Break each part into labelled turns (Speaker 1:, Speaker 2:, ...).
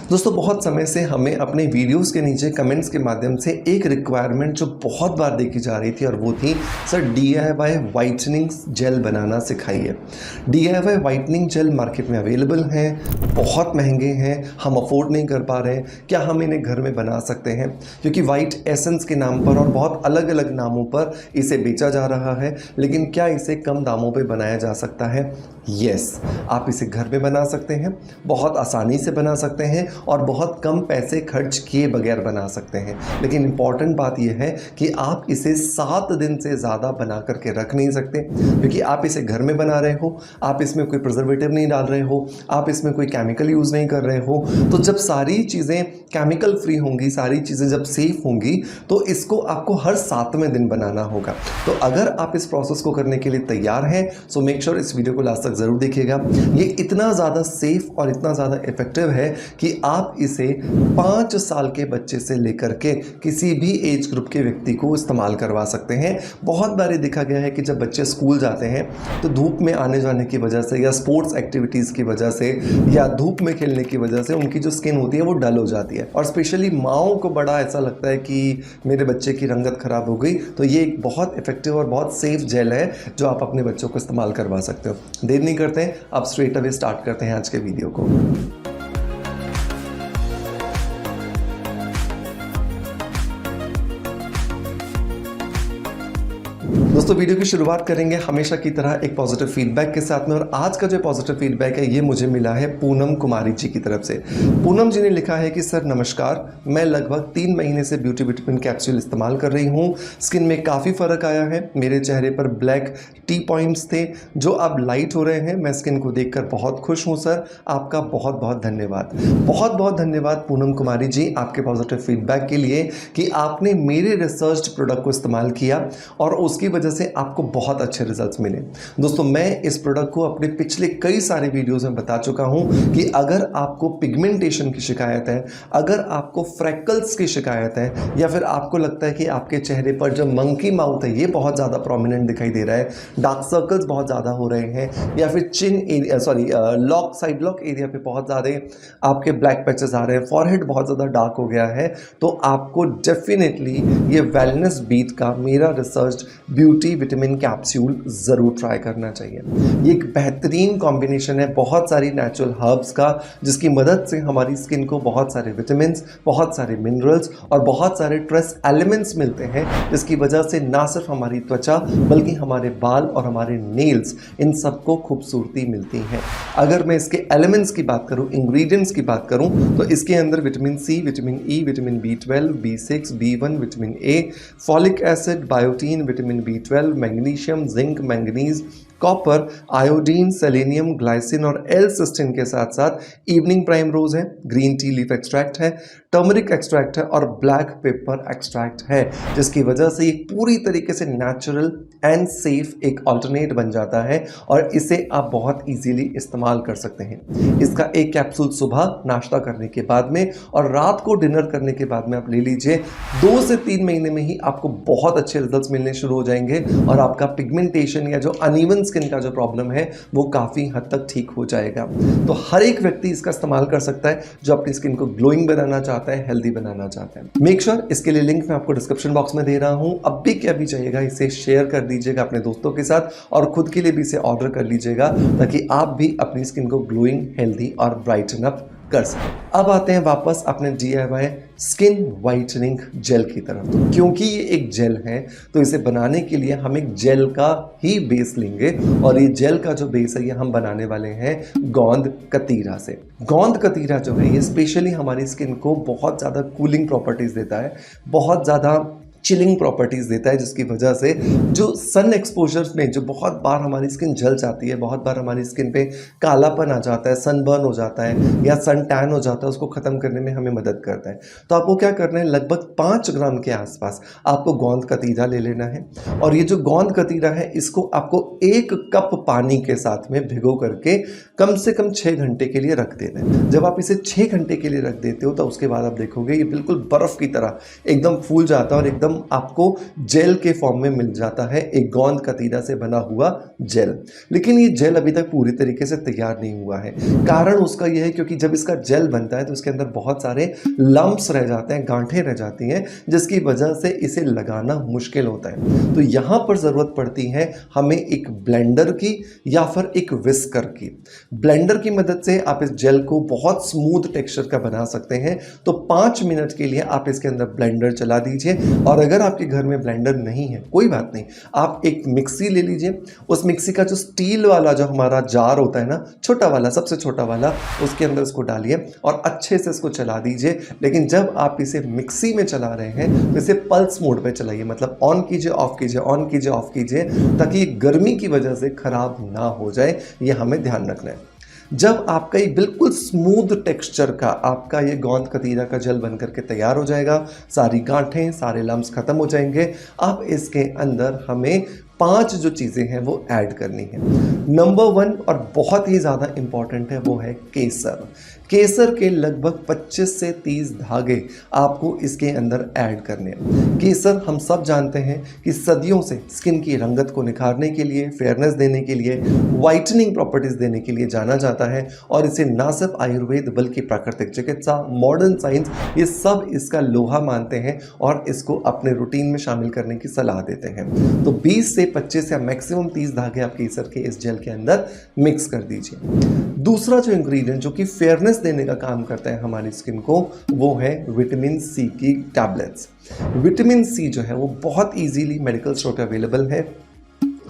Speaker 1: दोस्तों बहुत समय से हमें अपने वीडियोस के नीचे कमेंट्स के माध्यम से एक रिक्वायरमेंट जो बहुत बार देखी जा रही थी और वो थी सर DIY वाइटनिंग जेल बनाना सिखाइए। DIY वाइटनिंग जेल मार्केट में अवेलेबल हैं, बहुत महंगे हैं, हम अफोर्ड नहीं कर पा रहे हैं, क्या हम इन्हें घर में बना सकते हैं? क्योंकि वाइट एसेंस के नाम पर और बहुत अलग अलग नामों पर इसे बेचा जा रहा है, लेकिन क्या इसे कम दामों पर बनाया जा सकता है? यस, आप इसे घर में बना सकते हैं, बहुत आसानी से बना सकते हैं और बहुत कम पैसे खर्च किए बगैर बना सकते हैं। लेकिन इम्पॉर्टेंट बात यह है कि आप इसे 7 दिन से ज़्यादा बना करके रख नहीं सकते, क्योंकि आप इसे घर में बना रहे हो, आप इसमें कोई प्रिजर्वेटिव नहीं डाल रहे हो, आप इसमें कोई केमिकल यूज़ नहीं कर रहे हो। तो जब सारी चीज़ें केमिकल फ्री होंगी, सारी चीज़ें जब सेफ होंगी, तो इसको आपको हर 7वें दिन बनाना होगा। तो अगर आप इस प्रोसेस को करने के लिए तैयार हैं, सो मेक श्योर इस वीडियो को लास्ट तक ज़रूर देखिएगा। ये इतना ज़्यादा सेफ और इतना ज़्यादा इफेक्टिव है कि आप इसे 5 साल के बच्चे से लेकर के किसी भी एज ग्रुप के व्यक्ति को इस्तेमाल करवा सकते हैं। बहुत बार ये देखा गया है कि जब बच्चे स्कूल जाते हैं तो धूप में आने जाने की वजह से या स्पोर्ट्स एक्टिविटीज़ की वजह से या धूप में खेलने की वजह से उनकी जो स्किन होती है वो डल हो जाती है, और स्पेशली माँओं को बड़ा ऐसा लगता है कि मेरे बच्चे की रंगत ख़राब हो गई। तो ये एक बहुत इफेक्टिव और बहुत सेफ जेल है जो आप अपने बच्चों को इस्तेमाल करवा सकते हो। देर नहीं करते हैं, अब स्ट्रेट अवे स्टार्ट करते हैं आज के वीडियो को। दोस्तों वीडियो की शुरुआत करेंगे हमेशा की तरह एक पॉजिटिव फीडबैक के साथ में, और आज का जो पॉजिटिव फीडबैक है ये मुझे मिला है पूनम कुमारी जी की तरफ से। पूनम जी ने लिखा है कि सर नमस्कार, मैं लगभग 3 महीने से ब्यूटी विटामिन कैप्सूल इस्तेमाल कर रही हूँ। स्किन में काफ़ी फ़र्क आया है, मेरे चेहरे पर ब्लैक टी पॉइंट्स थे जो अब लाइट हो रहे हैं। मैं स्किन को देखकर बहुत खुश हूँ सर, आपका बहुत बहुत धन्यवाद। बहुत बहुत धन्यवाद पूनम कुमारी जी आपके पॉजिटिव फीडबैक के लिए कि आपने मेरे रिसर्च्ड प्रोडक्ट को इस्तेमाल किया और उसकी वजह से आपको बहुत अच्छे रिजल्ट्स मिले। दोस्तों मैं इस प्रोडक्ट को अपने पिछले कई सारे वीडियोस में बता चुका हूं कि अगर आपको पिगमेंटेशन की शिकायत है, अगर आपको फ्रैकल्स की शिकायत है, या फिर आपको लगता है कि आपके चेहरे पर जो मंकी माउथ है ये बहुत ज़्यादा प्रोमिनेंट दिखाई दे रहा है, डार्क सर्कल्स बहुत ज़्यादा हो रहे हैं, या फिर चिन एरिया साइड लॉक एरिया पे बहुत ज़्यादा आपके ब्लैक पैचेस आ रहे हैं, फॉरहेड बहुत ज़्यादा डार्क हो गया है, तो आपको डेफिनेटली ये वेलनेस बीट का मेरा रिसर्च ब्यूटी विटामिन कैप्सूल ज़रूर ट्राई करना चाहिए। ये एक बेहतरीन कॉम्बिनेशन है बहुत सारी नेचुरल हर्ब्स का, जिसकी मदद से हमारी स्किन को बहुत सारे विटामिन्स, बहुत सारे मिनरल्स और बहुत सारे ट्रेस एलिमेंट्स मिलते हैं, जिसकी वजह से ना सिर्फ हमारी त्वचा बल्कि हमारे बाल और हमारे नेल्स, इन सबको खूबसूरती मिलती है। अगर मैं इसके एलिमेंट्स की बात करूँ, इंग्रेडिएंट्स की बात करूँ, तो इसके अंदर vitamin C, vitamin E, vitamin B12, B6, B1, vitamin A, folic acid, biotin, vitamin B12, magnesium, zinc, manganese, copper, iodine, selenium, glycine और L-सिस्टीन के साथ साथ इवनिंग प्राइम रोज है, ग्रीन टी लीफ एक्सट्रैक्ट है, टर्मरिक एक्सट्रैक्ट है और ब्लैक पेपर एक्सट्रैक्ट है, जिसकी वजह से ये पूरी तरीके से नेचुरल एंड सेफ एक अल्टरनेट बन जाता है और इसे आप बहुत इजीली इस्तेमाल कर सकते हैं। इसका एक कैप्सूल सुबह नाश्ता करने के बाद में और रात को डिनर करने के बाद में आप ले लीजिए। 2 से 3 महीने में ही आपको बहुत अच्छे रिजल्ट्स मिलने शुरू हो जाएंगे और आपका पिगमेंटेशन या जो अनइवन स्किन का जो प्रॉब्लम है वो काफ़ी हद तक ठीक हो जाएगा। तो हर एक व्यक्ति इसका इस्तेमाल कर सकता है जो अपनी स्किन को ग्लोइंग बनाना चाहता है, हेल्दी बनाना चाहता है। मेक श्योर इसके लिए लिंक मैं आपको डिस्क्रिप्शन बॉक्स में दे रहा हूं। अब भी क्या भी चाहिएगा इसे शेयर कर दीजिएगा अपने दोस्तों के साथ और खुद के लिए भी इसे ऑर्डर कर लीजिएगा, ताकि आप भी अपनी स्किन को ग्लोइंग, हेल्दी और ब्राइटन अप कर सकें। अब आते हैं वापस अपने DIY स्किन वाइटनिंग जेल की तरफ। तो क्योंकि ये एक जेल है तो इसे बनाने के लिए हम एक जेल का ही बेस लेंगे, और ये जेल का जो बेस है ये हम बनाने वाले हैं गोंद कतीरा से। गोंद कतीरा जो है ये स्पेशली हमारी स्किन को बहुत ज़्यादा कूलिंग प्रॉपर्टीज़ देता है, बहुत ज़्यादा चिलिंग प्रॉपर्टीज़ देता है, जिसकी वजह से जो सन एक्सपोजर्स में जो बहुत बार हमारी स्किन जल जाती है, बहुत बार हमारी स्किन पे कालापन आ जाता है, सनबर्न हो जाता है या सन टैन हो जाता है, उसको ख़त्म करने में हमें मदद करता है। तो आपको क्या करना है, लगभग 5 ग्राम के आसपास आपको गोंद कतीरा ले लेना है, और ये जो गोंद कतीरा है इसको आपको 1 कप पानी के साथ में भिगो करके कम से कम 6 घंटे के लिए रख देना है। जब आप इसे 6 घंटे के लिए रख देते हो तो उसके बाद आप देखोगे ये बिल्कुल बर्फ़ की तरह एकदम फूल जाता है और एकदम पूनम आपको जेल के फॉर्म में मिल जाता है, एक गोंद कतीरा से बना हुआ जेल। लेकिन ये जेल अभी तक पूरी तरीके से तैयार नहीं हुआ है। कारण उसका यह है क्योंकि जब इसका जेल बनता है तो इसके अंदर बहुत सारे लम्प्स रह जाते हैं, गांठें रह जाती हैं, जिसकी वजह से इसे लगाना मुश्किल होता है। तो यहाँ पर ज़रूरत पड़ती है हमें एक ब्लेंडर की या फिर एक विस्कर की। ब्लेंडर की मदद से आप इस जेल को बहुत स्मूथ टेक्सचर का बना सकते हैं। तो 5 मिनट के लिए आप इसके अंदर ब्लेंडर चला दीजिए। और अगर आपके घर में ब्लेंडर नहीं है, कोई बात नहीं, आप एक मिक्सी ले लीजिए। उस मिक्सी का जो स्टील वाला जो हमारा जार होता है ना, छोटा वाला, सबसे छोटा वाला, उसके अंदर इसको डालिए और अच्छे से इसको चला दीजिए। लेकिन जब आप इसे मिक्सी में चला रहे हैं तो इसे पल्स मोड पे चलाइए, मतलब ऑन कीजिए, ऑफ कीजिए, ऑन कीजिए, ऑफ कीजिए, ताकि गर्मी की वजह से खराब ना हो जाए। ये हमें ध्यान रखना है। जब आपका ये बिल्कुल स्मूथ टेक्सचर का आपका ये गोंद कतीरा का जेल बनकर के तैयार हो जाएगा, सारी गांठें, सारे लम्स खत्म हो जाएंगे। अब इसके अंदर हमें 5 जो चीज़ें हैं वो ऐड करनी है। नंबर 1 और बहुत ही ज़्यादा इम्पॉर्टेंट है वो है केसर। केसर के लगभग 25 से 30 धागे आपको इसके अंदर ऐड करने हैं। केसर हम सब जानते हैं कि सदियों से स्किन की रंगत को निखारने के लिए, फेयरनेस देने के लिए, वाइटनिंग प्रॉपर्टीज़ देने के लिए जाना जाता है। और इसे ना सिर्फ आयुर्वेद बल्कि प्राकृतिक चिकित्सा, मॉडर्न साइंस, ये सब इसका लोहा मानते हैं और इसको अपने रूटीन में शामिल करने की सलाह देते हैं। तो 20 से 25 या मैक्सिमम 30 धागे आप केसर के इस जेल के अंदर मिक्स कर दीजिए। दूसरा जो इंग्रेडिएंट जो कि फेयरनेस देने का काम करता है हमारी स्किन को, वो है विटामिन सी की टैबलेट्स। विटामिन सी जो है वो बहुत इजीली मेडिकल स्टोर पे अवेलेबल है।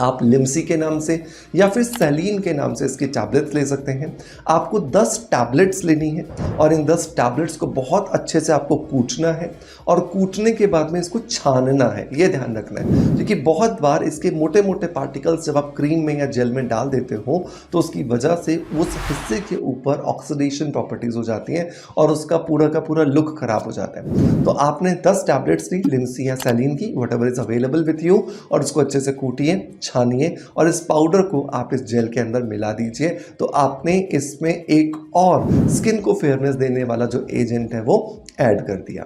Speaker 1: आप लिमसी के नाम से या फिर सेलिन के नाम से इसकी टैबलेट्स ले सकते हैं। आपको 10 टैबलेट्स लेनी है और इन 10 टैबलेट्स को बहुत अच्छे से आपको कूटना है और कूटने के बाद में इसको छानना है, ये ध्यान रखना है। क्योंकि बहुत बार इसके मोटे मोटे पार्टिकल्स जब आप क्रीम में या जेल में डाल देते हो तो उसकी वजह से उस हिस्से के ऊपर ऑक्सीडेशन प्रॉपर्टीज़ हो जाती हैं और उसका पूरा का पूरा लुक खराब हो जाता है। तो आपने 10 टैबलेट्स ली लिमसी या सेलिन की, what ever is available with you, और इसको अच्छे से कूटिए, छानिए और इस पाउडर को आप इस जेल के अंदर मिला दीजिए। तो आपने इसमें एक और स्किन को फेयरनेस देने वाला जो एजेंट है वो ऐड कर दिया।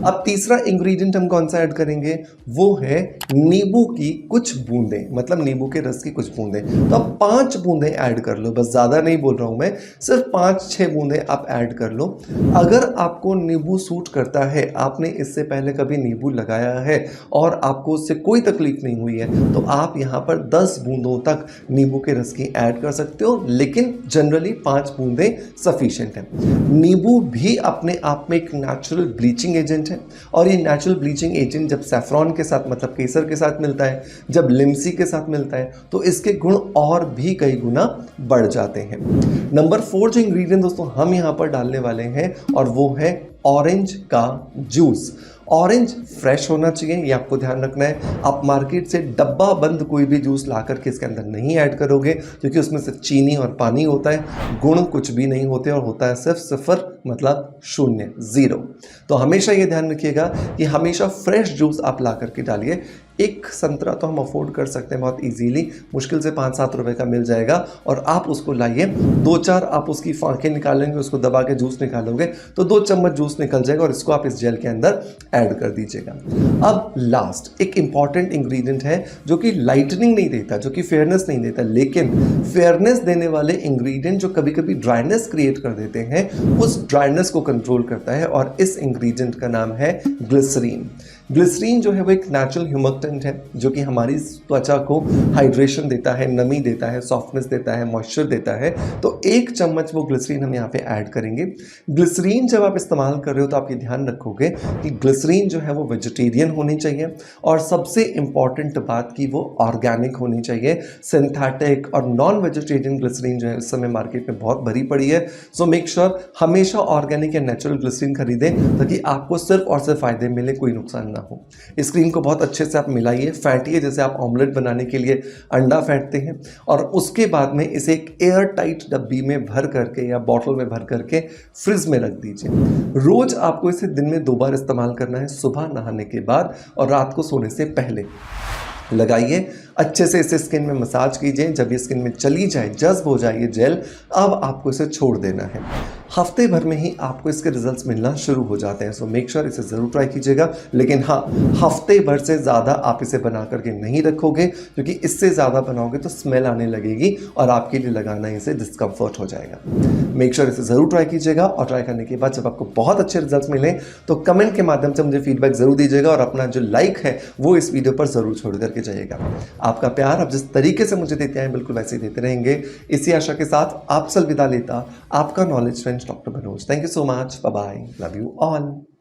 Speaker 1: अब तीसरा इंग्रेडिएंट हम कौन सा ऐड करेंगे, वो है नींबू की कुछ बूंदें, मतलब नींबू के रस की कुछ बूंदें। तो आप 5 बूंदें ऐड कर लो, बस ज़्यादा नहीं बोल रहा हूँ मैं, सिर्फ 5-6 बूंदें आप ऐड कर लो। अगर आपको नींबू सूट करता है, आपने इससे पहले कभी नींबू लगाया है और आपको उससे कोई तकलीफ नहीं हुई है, तो आप यहाँ पर 10 बूंदों तक नींबू के रस की ऐड कर सकते हो। लेकिन जनरली 5 बूंदें सफिशिएंट है। नींबू भी अपने आप में एक नेचुरल ब्लीचिंग एजेंट है और ये नेचुरल ब्लीचिंग एजेंट जब सैफरॉन के साथ, मतलब केसर के साथ मिलता है, जब लिमसी के साथ मिलता है, तो इसके गुण और भी कई गुना बढ़ जाते हैं। नंबर 4 जो इंग्रेडिएंट दोस्तों हम यहाँ पर डालने वाले हैं और वो है ऑरेंज का जूस। ऑरेंज फ्रेश होना चाहिए, ये आपको ध्यान रखना है। आप मार्केट से डब्बा बंद कोई भी जूस ला करके इसके अंदर नहीं ऐड करोगे, क्योंकि उसमें सिर्फ चीनी और पानी होता है, गुण कुछ भी नहीं होते और होता है सिर्फ 0, मतलब 0, 0। तो हमेशा ये ध्यान रखिएगा कि हमेशा फ्रेश जूस आप ला करके डालिए। एक संतरा तो हम अफोर्ड कर सकते हैं बहुत इजीली, मुश्किल से 5-7 रुपए का मिल जाएगा और आप उसको लाइए, 2-4 आप उसकी फांकें निकालेंगे, उसको दबा के जूस निकालोगे तो 2 चम्मच जूस निकल जाएगा और इसको आप इस जेल के अंदर ऐड कर दीजिएगा। अब लास्ट एक इंपॉर्टेंट इंग्रेडिएंट है जो कि लाइटनिंग नहीं देता, जो कि फेयरनेस नहीं देता, लेकिन फेयरनेस देने वाले इंग्रेडिएंट जो कभी कभी ड्राइनेस क्रिएट कर देते हैं, उस ड्राइनेस को कंट्रोल करता है और इस इंग्रेडिएंट का नाम है ग्लिसरीन। ग्लिसरीन जो है वो एक नेचुरल ह्यूमक्टेंट है जो कि हमारी त्वचा को हाइड्रेशन देता है, नमी देता है, सॉफ्टनेस देता है, मॉइस्चर देता है। तो 1 चम्मच वो ग्लिसरीन हम यहाँ पे ऐड करेंगे। ग्लिसरीन जब आप इस्तेमाल कर रहे हो तो आप ये ध्यान रखोगे कि ग्लिसरीन जो है वो वेजिटेरियन होनी चाहिए और सबसे इंपॉर्टेंट बात कि वो ऑर्गेनिक होनी चाहिए। सिंथेटिक और नॉन वेजिटेरियन ग्लिसरीन जो है इस समय मार्केट में बहुत भरी पड़ी है। सो मेक श्योर हमेशा ऑर्गेनिक या नेचुरल ग्लिसरीन खरीदें ताकि आपको सिर्फ और सिर्फ फायदे मिले, कोई नुकसान ना हो। इस क्रीम को बहुत अच्छे से आप मिलाइए, फेंटिए, जैसे आप ऑमलेट बनाने के लिए अंडा फेंटते हैं, और उसके बाद में इसे एक एयर टाइट डब्बी में भर करके या बॉटल में भर करके फ्रिज में रख दीजिए। रोज आपको इसे दिन में 2 बार इस्तेमाल करना है, सुबह नहाने के बाद और रात को सोने से पहले लगाइए। अच्छे से इसे स्किन में मसाज कीजिए। जब ये स्किन में चली जाए, जज्ब हो जाए ये जेल, अब आपको इसे छोड़ देना है। हफ्ते भर में ही आपको इसके रिजल्ट्स मिलना शुरू हो जाते हैं। सो मेक श्योर इसे ज़रूर ट्राई कीजिएगा। लेकिन हाँ, हफ्ते भर से ज़्यादा आप इसे बना करके नहीं रखोगे, क्योंकि इससे ज़्यादा बनाओगे तो स्मेल आने लगेगी और आपके लिए लगाना इसे डिस्कम्फर्ट हो जाएगा। मेक श्योर इसे ज़रूर ट्राई कीजिएगा और ट्राई करने के बाद जब आपको बहुत अच्छे रिजल्ट्स मिलें तो कमेंट के माध्यम से मुझे फीडबैक ज़रूर दीजिएगा और अपना जो लाइक है वो इस वीडियो पर ज़रूर छोड़ करके जाइएगा। आपका प्यार आप जिस तरीके से मुझे देते हैं बिल्कुल वैसे ही देते रहेंगे, इसी आशा के साथ आपसे अलविदा लेता आपका knowledge friend doctor Manoj. Thank you so much. Bye bye. Love you all.